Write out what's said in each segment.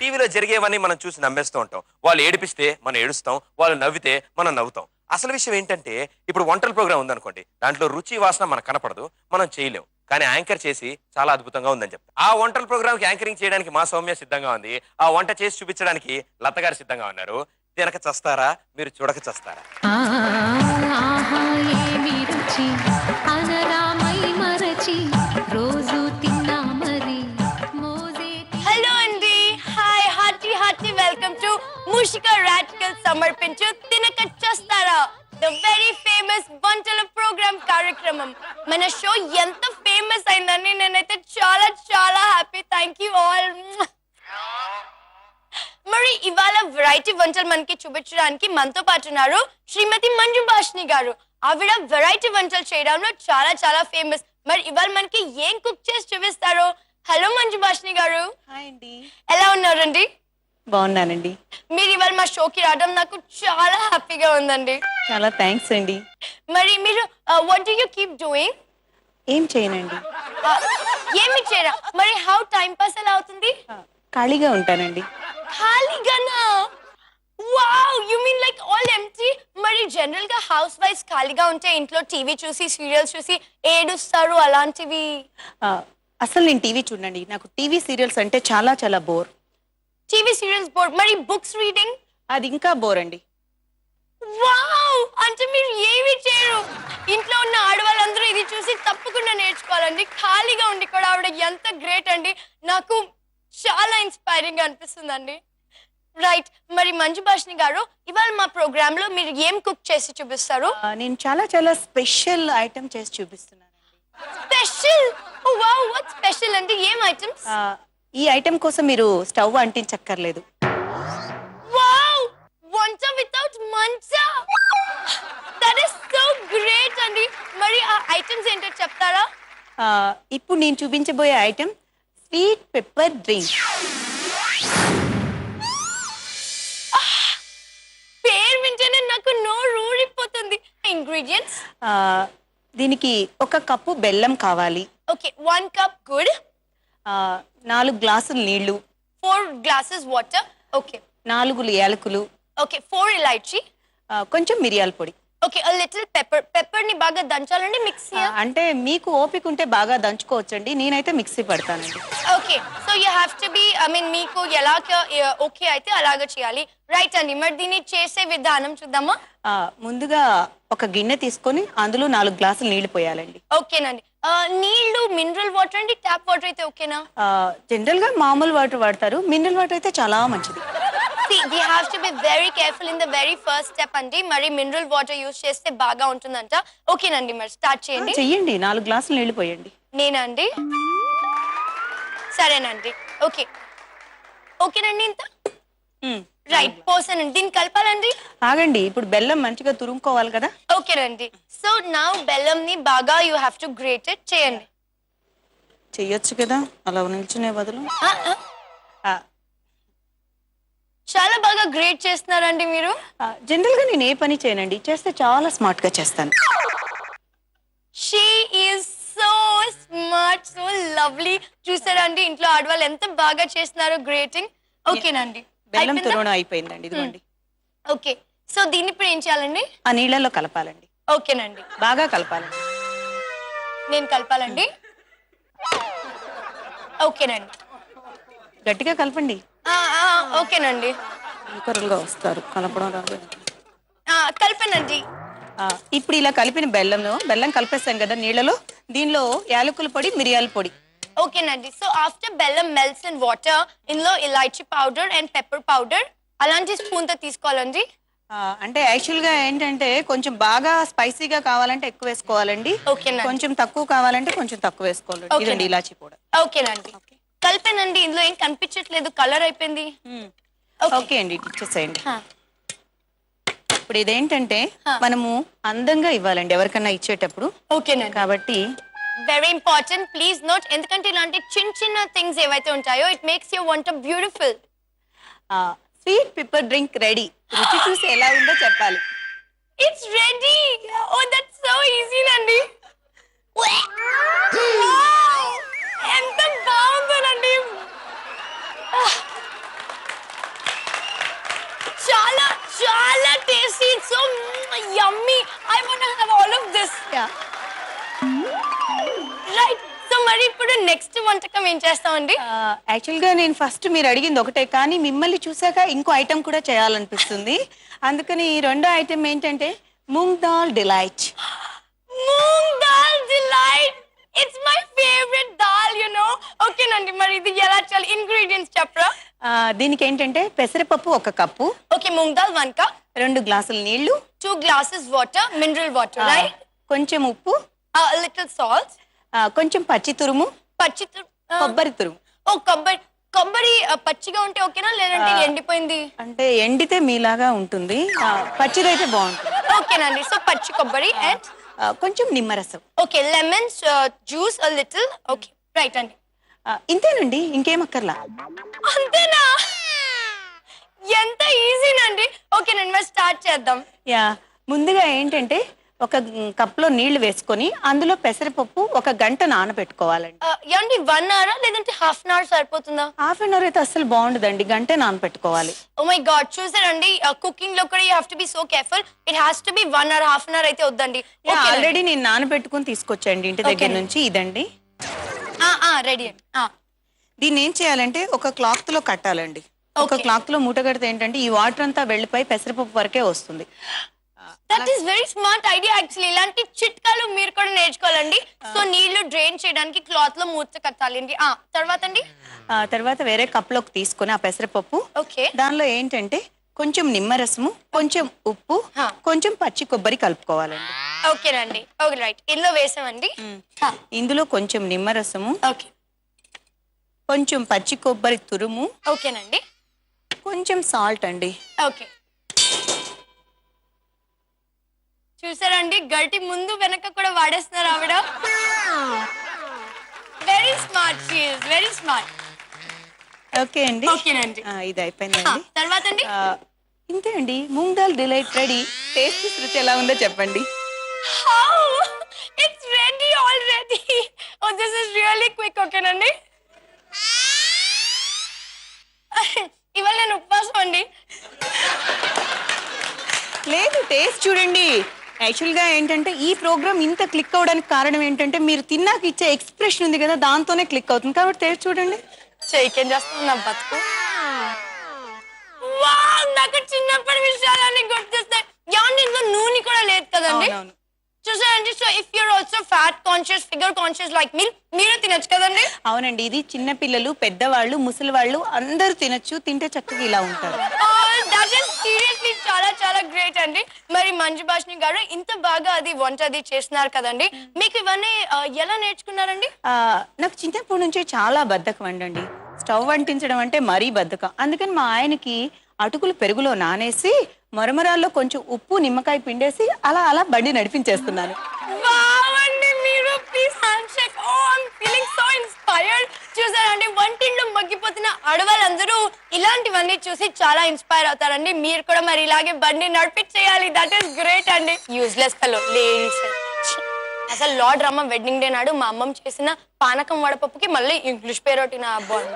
టీవీలో జరిగేవన్నీ మనం చూసి నమ్మేస్తూ ఉంటాం. వాళ్ళు ఏడిపిస్తే మనం ఏడుస్తాం, వాళ్ళు నవ్వితే మనం నవ్వుతాం. అసలు విషయం ఏంటంటే ఇప్పుడు వంటల ప్రోగ్రామ్ ఉందనుకోండి, దాంట్లో రుచి వాసన మనకు కనపడదు, మనం చేయలేం. కానీ యాంకర్ చేసి చాలా అద్భుతంగా ఉందని చెప్తాం. ఆ వంటల ప్రోగ్రామ్కి యాంకరింగ్ చేయడానికి మా సౌమ్య సిద్ధంగా ఉంది. ఆ వంట చేసి చూపించడానికి లత గారు సిద్ధంగా ఉన్నారు. తినక చస్తారా, మీరు చూడక చస్తారా? ఆహా ఏమి రుచి అనరామై మరచి రోజు తిన్నా మరి మోజే హలో అండి, hi, hearty welcome to Mushika radical సమర్పించు తినక చేస్తారా ద వెరీ ఫేమస్ వంటల ప్రోగ్రామ్ కార్యక్రమం. మన షో ఎంత ఫేమస్ అయిందని నేనైతే చాలా చాలా హ్యాపీ. Thank you all. మరి ఇవాళ వెరైటీ వంటలు మనకి చూపించడానికి మనతో పాటు ఉన్నారు శ్రీమతి మంజు భాషిని గారు. ఆవిడ వెరైటీ వంటలు చేయడంలో చాలా చాలా ఫేమస్. మరి ఇవాళ మనకి ఏం కుక్ చేసి చూపిస్తారు? హలో మంజు భాషిని గారు. హాయ్ అండి. ఎలా ఉన్నారండి? బాగున్నానండి. మీరు ఇవాళ మా షోకి రావడం నాకు చాలా హ్యాపీగా ఉందండి. చాలా థ్యాంక్స్ అండి. మరి మీరు what do you keep doing? ఏం చేయనండి, ఏమి చేయరా? మరి హౌ టైం పాస్ ఎలా అవుతుంది? ఖాళీగా ఉంటానండి. ఖాళీగానా? Wow, you mean like all empty. మరి జనరల్ గా హౌస్ వైఫ్స్ ఖాళీగా ఉంటే ఇంట్లో టీవీ చూసి సీరియల్స్ చూసి ఏడుస్తారు అలాంటివి. అసలు నేను టీవీ చూడండి, నాకు టీవీ సీరియల్స్ అంటే చాలా చాలా బోర్. TV serials bore. మరి బుక్స్ రీడింగ్? అది ఇంకా బోర్ అండి. వావ్, అంటే మీరు ఏమి చేయరు. ఇంట్లో ఉన్న ఆడవాళ్ళందరూ ఇది చూసి తప్పకుండా నేర్చుకోవాలండి. ఖాళీగా ఉండి కూడా ఆవిడ ఎంత గ్రేట్ అండి. నాకు చాలా ఇన్స్పైరింగ్ గా అనిపిస్తుందండి. రైట్, మరి మంజు భాషిని గారు, ఇవాళ మా ప్రోగ్రామ్ లో మీరు ఏం కుక్ చేసి చూపిస్తారు? నేను చాలా చాలా స్పెషల్ ఐటమ్ చేసి చూపిస్తున్నానండి. స్పెషల్? వావ్, వాట్ స్పెషల్ అండి? ఏం ఐటమ్స్? ఈ ఐటమ్ కోసం మీరు స్టవ్ అంటించక్కర్లేదు. వావ్, వంట వితౌట్ మంట. దట్ ఇస్ సో గ్రేట్ అండి. మరి ఆ ఐటమ్స్ ఏంటో చెప్తారా? ఇప్పుడు నేను చూపించబోయే ఐటమ్ స్వీట్ పెప్పర్ డ్రింక్. పేరు వింటేనే నాకు నోరు ఊరిపోతుంది. ఇంగ్రీడియంట్స్? దీనికి 1 కప్పు బెల్లం కావాలి. ఓకే, 1 కప్ గుడ్, 4 గ్లాసులు నీళ్లు, 4 glasses వాటర్, ఓకే, 4 యాలకులు, ఓకే, 4 ఇలాచీ, కొంచెం మిరియాల పొడి. Okay, a little pepper. Pepper ని బాగా దంచాలండి మిక్సీ? అంటే మీకు ఓపిక ఉంటే బాగా దంచుకోవచ్చండి, నేనైతే మిక్సీ పడతానండి. Okay, so you have to be, I mean మీకు ఎలాగ ఓకే అయితే అలాగ చేయాలి. రైట్ అండి, మరి దీన్ని చేసే విధానం చూద్దామా? ముందుగా ఒక గిన్నె తీసుకొని అందులో 4 గ్లాసులు నీళ్లు పోయాలండి. ఓకేనండి. నీళ్లు మినరల్ వాటర్ అండి, ట్యాప్ వాటర్ అయితే ఓకేనా? జనరల్ గా మామూలు వాటర్ వాడతారు, మినరల్ వాటర్ అయితే చాలా మంచిది. See, we have to be very careful in the very first step అండి. మరి మినరల్ వాటర్ యూస్ చేస్తే బాగా ఉంటుందంట. ఓకేనండి, మరి స్టార్ట్ చేయండి. చెయ్యండి, 4 గ్లాసులు నీళ్లు పోయండి. నేనండి? సరేనండి, ఓకే, ఓకేనండి. ఇంత రైట్, పోసానండి. దీన్ని కలపాలండి. ఆగండి, ఇప్పుడు బెల్లం మంచిగా తురుముకోవాలి కదా. ఓకేనండి, సో నా బెల్లం ని బాగా you have to great it చేయండి. చెయ్యొచ్చు కదా అలా నిల్చునే బదులు. చాలా బాగా గ్రేట్ చేస్తున్నారండి మీరు. జనరల్ గా నేను ఏ పని చేయనండి, చేస్తే చాలా స్మార్ట్ గా చేస్తాను. She is so smart, so lovely. చూసారండి ఇంట్లో ఆడవాళ్ళు ఎంత బాగా చేస్తున్నారు గ్రేటింగ్. ఓకేనండి, బెల్లం తురవడం అయిపోయిందండి, ఇదిగోండి. ఓకే, సో దీన్ని ఇప్పుడు ఏం చేయాలండి? ఆ నీళ్ళలో కలపాలండి. ఓకేనండి, బాగా కలపాలండి. నేను కలపాలండి. ఓకేనండి, గట్టిగా కలపండి. ఓకేనండి. ఈకరులుగా వస్తారు, కలపడం రాదు. కలిపానండి. ఇప్పుడు ఇలా కలిపిన బెల్లం కలిపేస్తాం కదా నీళ్ళలో, దీనిలో యాలకుల పొడి, మిరియాల పొడి. ఓకేనండి, సో ఆఫ్టర్ బెల్లం మెల్ట్స్ ఇన్ వాటర్, ఇందులో ఇలాచీ పౌడర్ అండ్ పెప్పర్ పౌడర్ అలాంటి స్పూన్ తో తీసుకోవాలండి. అంటే యాక్చువల్ గా ఏంటంటే కొంచెం బాగా స్పైసీగా కావాలంటే ఎక్కువ వేసుకోవాలండి, కొంచెం తక్కువ కావాలంటే కొంచెం తక్కువ వేసుకోవాలండి. ఇదండి ఇలాచీ పౌడర్. ఓకేనండి, కలిపానండి. ఇందులో ఏం కనిపించట్లేదు, కలర్ అయిపోయింది. ఓకే అండి, ఇచ్చేసేయండి. ఇప్పుడు ఇదేంటంటే మనము అందంగా ఇవ్వాలండి ఎవరికన్నా ఇచ్చేటప్పుడు. ఓకేనండి, కాబట్టి వెరీ ఇంపార్టెంట్, ప్లీజ్ నోట్. ఎందుకంటే ఇలాంటి చిన్న చిన్న థింగ్స్ ఏవైతే ఉంటాయో ఇట్ మేక్స్ యువర్ వంట beautiful. Sweet pepper drink ready. రుచి చూసి ఎలా ఉందో చెప్పాలి. It's ready. Oh that's so easy అండి. ఎంత బాగుందోనండి. This right. సో మరి ఇప్పుడు నెక్స్ట్ వంటకం ఏం చేస్తామండి? యాక్చువల్ గా నేను ఫస్ట్ మీరు అడిగింది ఒకటే, కానీ మిమ్మల్ని చూసాక ఇంకో ఐటెం కూడా చేయాలనిపిస్తుంది. అందుకని ఈ రెండో ఐటెం ఏంటంటే moong dal delight. Moong dal delight, it's my favourite dal, you know. ఓకేనండి, మరి ఇది ఎలా చేయాలి? ఇంగ్రీడియంట్స్ చెప్పరా? దీనికి ఏంటంటే పెసరపప్పు 1 cup, okay. Moong dal 1 cup, 2 గ్లాసులు నీళ్లు, 2 glasses water, mineral water, right. కొంచెం ఉప్పు, లిటిల్ సాల్ట్, కొంచెం పచ్చి తురుము, పచ్చి కొబ్బరి తురుము. ఓ కొబ్బరి పచ్చిగా ఉంటే ఓకేనా, లేదంటే ఎండిపోయింది? అంటే ఎండితే మీలాగా ఉంటుంది, పచ్చిదైతే బాగుంటుంది. ఓకేనండి. సో పచ్చి కొబ్బరి అండ్ కొంచెం నిమ్మరసం. Okay, lemon juice a little. Okay, right అండి. ఇంతేనండి, ఇంకేం అక్కర్లా. అంతేనా? ఎంత ఈజీనండి. ఓకేనండి, మరి స్టార్ట్ చేద్దాం. ముందుగా ఏంటంటే ఒక కప్లో నీళ్లు వేసుకొని అందులో పెసరపప్పు 1 గంట నానబెట్టుకోవాలండి. ఏమండి 1 hour లేదంటే హాఫ్ అన్ అవర్ సరిపోతుందా? హాఫ్ అన్ అవర్ అయితే అసలు బాగుండదండి, గంటే నానబెట్టుకోవాలి. ఓ మై గాడ్, చూసారండి, కుకింగ్ లో కూడా you have to be so careful. It has to be 1 hour, half an hour అయితే వద్దండి. ఆల్రెడీ నేను నానబెట్టుకుని తీసుకొచ్చండి ఇంటి దగ్గర నుంచి. ఇదండి రెడీ అండి. దీన్ని ఏం చేయాలంటే ఒక క్లాత్ లో కట్టాలండి. ఒక క్లాత్ లో మూట కడితే ఏంటంటే ఈ వాటర్ అంతా వెళ్ళిపోయి పెసరపప్పు వరకే వస్తుంది. That is very smart idea actually. ఇలాంటి చిట్కాలు మీరు కూడా నేర్చుకోవాలండి. సో నీళ్లు డ్రైన్ చేయడానికి క్లాత్ లో మూత కట్టాలండి. తర్వాత అండి, తర్వాత వేరే కప్ లోకి తీసుకొని ఆ పెసరపప్పు, ఓకే, దానిలో ఏంటంటే కొంచెం నిమ్మరసము, కొంచెం ఉప్పు, కొంచెం పచ్చి కొబ్బరి కలుపుకోవాలండి. ఓకేనండి. Okay, right. ఇందులో వేసామండి. ఇందులో కొంచెం నిమ్మరసము, ఓకే, కొంచెం పచ్చి కొబ్బరి తురుము, ఓకేనండి, కొంచెం సాల్ట్ అండి. ఓకే. చూసారండి, గట్టి ముందు వెనక కూడా వాడేస్తున్నారు ఆవిడ. Very smart, she is very smart. Okay అండి, ఓకేనండి. ఇది అయిపోయిందండి. తర్వాత అండి, ఇంతే అండి, moong dal delight ready. Taste రుచి ఎలా ఉందో చెప్పండి. How it's ready already. Oh this is really quick. ఓకేనండి, ఇవాళ నేను ఉపవాసం అండి. లేదు, టేస్ట్ చూడండి. యాక్చువల్ గా ఏంటంటే ఈ ప్రోగ్రామ్ ఇంత క్లిక్ అవడానికి కారణం ఏంటంటే మీరు తిన్నాక ఇచ్చే ఎక్స్ప్రెషన్ ఉంది కదా, దాంతోనే క్లిక్ అవుతుంది. కాబట్టి టేస్ట్ చూడండి. చెయ్యికేం చేస్తుంది నా బతుకు. వావ్, నాకు చిన్నప్పటి విషయాలన్నీ గుర్తిస్తాయి. యాన్ ఇందులో నూనె కూడా లేదు కదండి. చూసారండి, so if you're also fat conscious, figure conscious like me, మీరే తినొచ్చు కదండి. అవునండి, ఇది చిన్న పిల్లలు, పెద్దవాళ్ళు, ముసలి వాళ్ళు అందరూ తినొచ్చు. తింటే చక్కగా ఇలా ఉంటారు. దట్ ఇస్ సీరియస్లీ చాలా చాలా గ్రేట్ అండి. మరి మంజు భాషిని గారు ఇంత బాగా అది వంట అది చేస్తున్నారు కదండి, మీకు ఇవన్నీ ఎలా నేర్చుకున్నారండి? నాకు చిన్నప్పటి నుంచే చాలా బద్ధకం అండి. స్టవ్ అంటించడం అంటే మరీ బద్ధకం. అందుకని మా ఆయనకి అటుకులు పెరుగులో నానేసి మరమరాల్లో కొంచెం ఉప్పు, నిమ్మకాయ పిండేసి అలా అలా బండి నడిపించేస్తున్నాను. చూసారండి, వంటింట్లో మగ్గిపోతున్న ఆడవాళ్ళందరూ ఇలాంటివన్నీ చూసి చాలా ఇన్స్పైర్ అవుతారండి. మీరు కూడా మరి ఇలాగే బండి నడిపించేయాలి. దట్ ఈస్ గ్రేట్ అండి. Useless fellow ladies. అసలు లార్డ్ రమ్మ వెడ్డింగ్ డే నాడు మా అమ్మమ్మ చేసిన పానకం వడపప్పుకి మళ్ళీ ఇంగ్లీష్ పేరొట్టిన బొంద.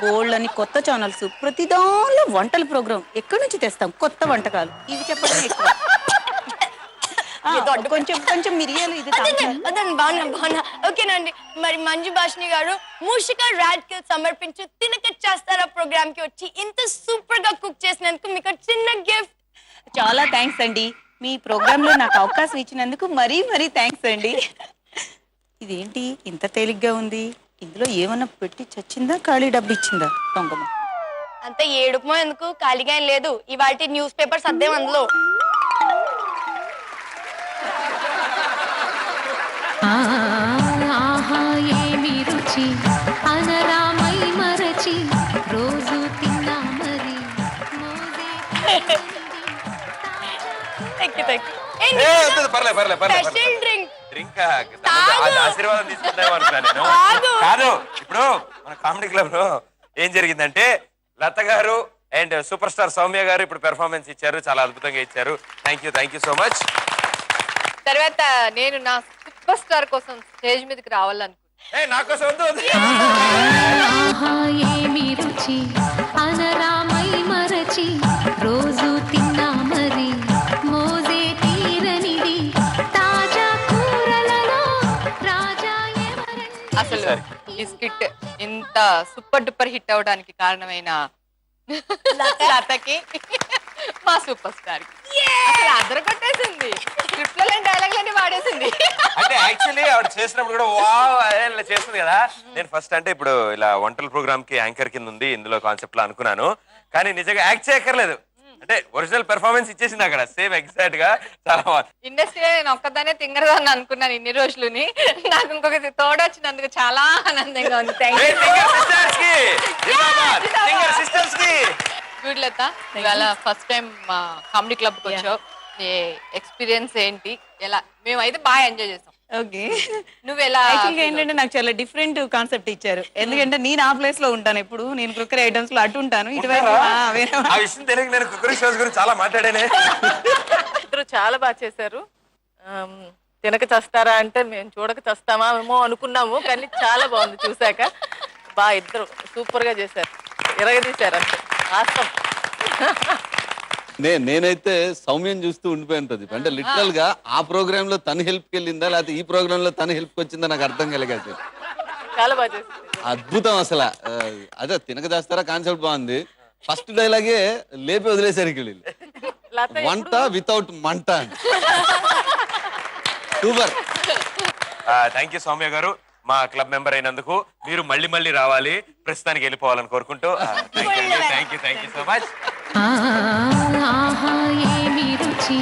బోల్డ్ అని కొత్త ఛానల్స్, ప్రతిదానిలో వంటల ప్రోగ్రామ్. ఎక్కడి నుంచి తెస్తాం కొత్త వంటకాలు? ఇవి చెప్పడం ఎక్కువ. కొంచెం కొంచెం మిరియాలు ఇది బాగున్నా. ఓకేనండి, మరి మంజు భాషిని గారు మూషిక రాడ్కిల్ సమర్పించు తినక చేస్తారా ప్రోగ్రామ్ కి వచ్చి ఇంత సూపర్ గా కుక్ చేసినందుకు మీకు చిన్న గిఫ్ట్. చాలా థ్యాంక్స్ అండి. మీ ప్రోగ్రామ్ లో నాకు అవకాశం ఇచ్చినందుకు మరీ మరీ థ్యాంక్స్ అండి. ఇదేంటి ఇంత తేలిగ్గా ఉంది? ఇందులో ఏమన్నా పెట్టి చచ్చిందా, ఖాళీ డబ్బు ఇచ్చిందా? దొంగమ్మ. అంత ఏడుపో ఎందుకు, ఖాళీగా ఏం లేదు. ఇవాళ న్యూస్ పేపర్స్ అద్దేం అందులో. ఆహా ఏమి రుచి అనరామై మరచి రోజు తిన్నా మరి స్పెషల్ డ్రింక్. డ్రింక్ ఆశీర్వాదం తీసుకుంటాం అనుకున్నాను నేను. కాదు, ఇప్పుడు మన కామెడీ క్లబ్ లో ఏం జరిగిందంటే లత గారు అండ్ సూపర్ స్టార్ సౌమ్య గారు ఇప్పుడు పెర్ఫార్మెన్స్ ఇచ్చారు. చాలా అద్భుతంగా ఇచ్చారు. Thank you so much. తర్వాత నేను నా సూపర్ స్టార్ కోసం స్టేజ్ మీదకి రావాలనుకుంటున్నాను. నా కోసం ఏమి రుచి అనరామై మరచి రోజు తిన్నా మరి మోజే తీరనిది ఈ స్కిట్ ఇంత సూపర్ డూపర్ హిట్ అవడానికి కారణమైన లతకి మా సూపర్ స్టార్ అసలు అదర కొట్టేసింది. స్క్రిప్ట్ లో డైలాగ్లన్నీ వాడేసింది. అంటే యాక్చువల్లీ ఆవిడ చేసినప్పుడు కూడా వావ్ ఇలా చేస్తుంది కదా. నేను ఫస్ట్ అంటే ఇప్పుడు ఇలా వంటల ప్రోగ్రామ్ కి యాంకర్ కింద ఉంది ఇందులో కాన్సెప్ట్ లో అనుకున్నాను. కానీ నిజంగా యాక్ట్ చేయక్కర్లేదు, అంటే ఒరిజినల్ పెర్ఫార్మెన్స్ ఇచ్చేసింది అక్కడ సేమ్ ఎగ్జాక్ట్ గా. చాలా బాగుంది. ఇండస్ట్రీలో నేను ఒక్కదానే తింగరదాన్ని అనుకున్నాను ఇన్ని రోజులుని. నాకు ఇంకొక తోడొచ్చినందుకు చాలా ఆనందంగా ఉంది. Thank you. గుడ్ లత, ఇవాళ ఫస్ట్ టైం మా కామెడీ క్లబ్ కి వచ్చావు. నీ ఎక్స్పీరియన్స్ ఏంటి? ఎలా? మేమైతే బాగా ఎంజాయ్ చేసాం. ఓకే, నువ్వు ఎలా? యాక్చువల్గా ఏంటంటే నాకు చాలా డిఫరెంట్ కాన్సెప్ట్ ఇచ్చారు. ఎందుకంటే నేను ఆ ప్లేస్ లో ఉంటాను ఎప్పుడు. నేను క్రికెట్ ఐటమ్స్ లో అటు ఉంటాను, ఇటువైపు వేరే ఆ విషయం తెలియక నేను కుక్కరీ షోస్ గురించి చాలా మాట్లాడానే. ఇద్దరు చాలా బాగా చేశారు. తినక చస్తారా అంటే మేము చూడక చస్తామా ఏమో అనుకున్నాము, కానీ చాలా బాగుంది చూసాక. బాగా ఇద్దరు సూపర్ గా చేశారు, ఇరగదీశారు అంతే. ఆసం. నేనైతే సౌమ్యం చూస్తూ ఉండిపోయాను ప్రదీప్. అంటే లిటరల్ గా ఆ ప్రోగ్రామ్ లో తను హెల్ప్ కి వెళ్ళిందా లేకపోతే ఈ ప్రోగ్రామ్ లో తను హెల్ప్ కి వచ్చిందా నాకు అర్థం కలిగేది. చాలా బాగా చేశారు. అద్భుతం అసలు. అదే తినక చేస్తారా కాన్సెప్ట్ బాగుంది. ఫస్ట్ డైలాగే లేపి వదిలేసరికి వీళ్ళు లత వంట వితౌట్ మంట. సూపర్. థ్యాంక్ యూ సౌమ్య గారు, మా క్లబ్ మెంబర్ అయినందుకు. మీరు మళ్ళీ మళ్ళీ రావాలి, ప్రస్తుతానికి వెళ్ళిపోవాలని కోరుకుంటూ థ్యాంక్ యూ సో మచ్. ఆహా ఏమి రుచి